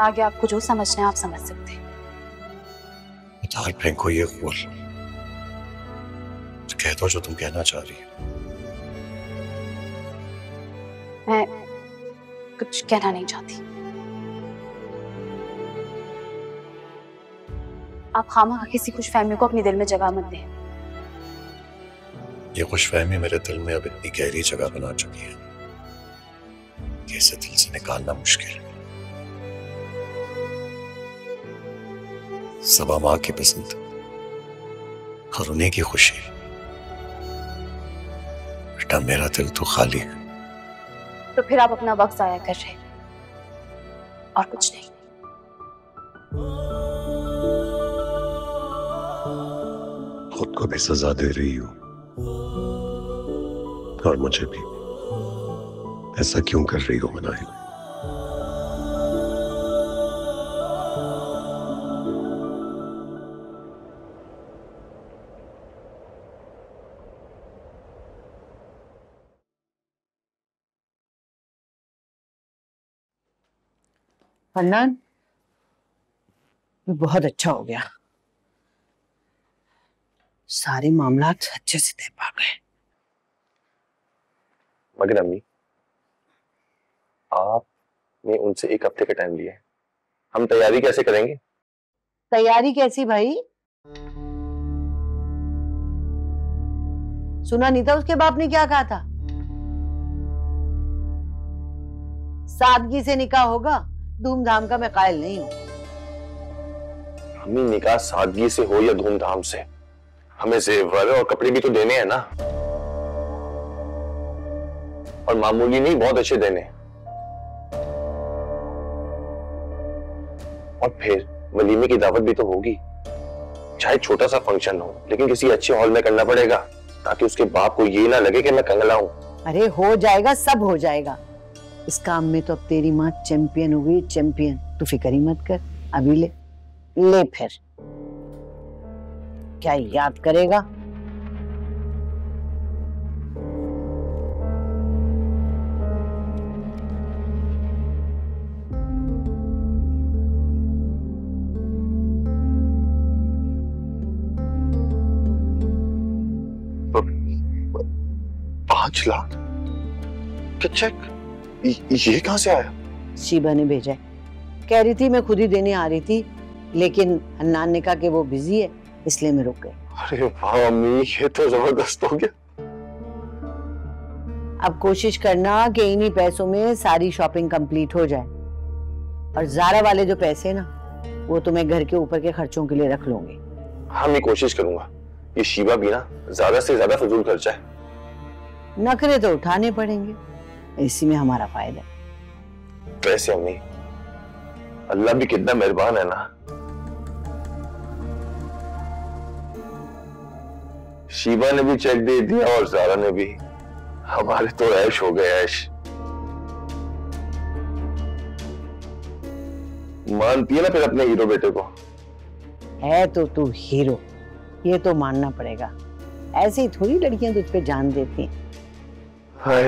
आगे आपको जो समझना है आप समझ सकते हैं। उतार फेंको ये खोल, कह दो जो तुम कहना चाह रही हो। मैं कुछ कहना नहीं चाहती। आप खामा किसी खुशफहमी को अपने दिल में जगह मत दें। ये खुशफहमी मेरे दिल में अब इतनी गहरी जगह बना चुकी है कि इसे दिल से निकालना मुश्किल है। सबा माँ की पसंद और उन्हीं की खुशी, बेटा मेरा दिल तो खाली है। तो फिर आप अपना वक्त जाया कर रहे हैं और कुछ नहीं। खुद को भी सजा दे रही हो और मुझे भी। ऐसा क्यों कर रही हो मनाहिल? फरनान, बहुत अच्छा हो गया, सारे मामलात अच्छे से तय पा गए। मगर अम्मी, आपने उनसे एक हफ्ते का टाइम लिया है, हम तैयारी कैसे करेंगे? तैयारी कैसी भाई? सुना नहीं था उसके बाप ने क्या कहा था? सादगी से निकाह होगा, धूमधाम का मैं कायल नहीं हूं। अम्मी, निकाह सादगी से हो या धूमधाम से, हमें जेवर और कपड़े भी तो देने हैं ना, और मामूली नहीं, बहुत अच्छे देने। और फिर वलीमे की दावत भी तो होगी, चाहे छोटा सा फंक्शन हो, लेकिन किसी अच्छे हॉल में करना पड़ेगा ताकि उसके बाप को ये ना लगे कि मैं कंगला हूं। अरे हो जाएगा, सब हो जाएगा। इस काम में तो अब तेरी माँ चैंपियन हो गई, चैंपियन। तू फिक्र ही मत कर, अभी ले फिर क्या याद करेगा। तो 5 लाख का चेक ये कहां से आया? शीबा ने भेजा है। कह रही थी मैं खुद ही देने आ रही थी, लेकिन हन्नान ने कहा कि वो बिजी है, इसलिए मैं रुक गई। अरे वाह अम्मी, ये तो जबरदस्त हो गया। अब कोशिश करना कि इन्हीं पैसों में सारी शॉपिंग कंप्लीट हो जाए, और ज़ारा वाले जो पैसे ना, वो तो मैं घर के ऊपर के खर्चों के लिए रख लूंगी। हाँ, मैं कोशिश करूंगा ये शीबा भी ना ज्यादा से ज्यादा फजूल खर्चा है। नखरे तो उठाने पड़ेंगे, इसी में हमारा फायदा है। वैसे अम्मी, अल्लाह भी कितना मेहरबान है ना, शीबा ने भी चेक दे दिया और ज़ारा ने भी। हमारे तो ऐश हो गए, ऐश। मानती है ना फिर अपने हीरो बेटे को? है तो तू हीरो, ये तो मानना पड़ेगा। ऐसे ही थोड़ी लड़कियां तुझ पे जान देती हैं। हाय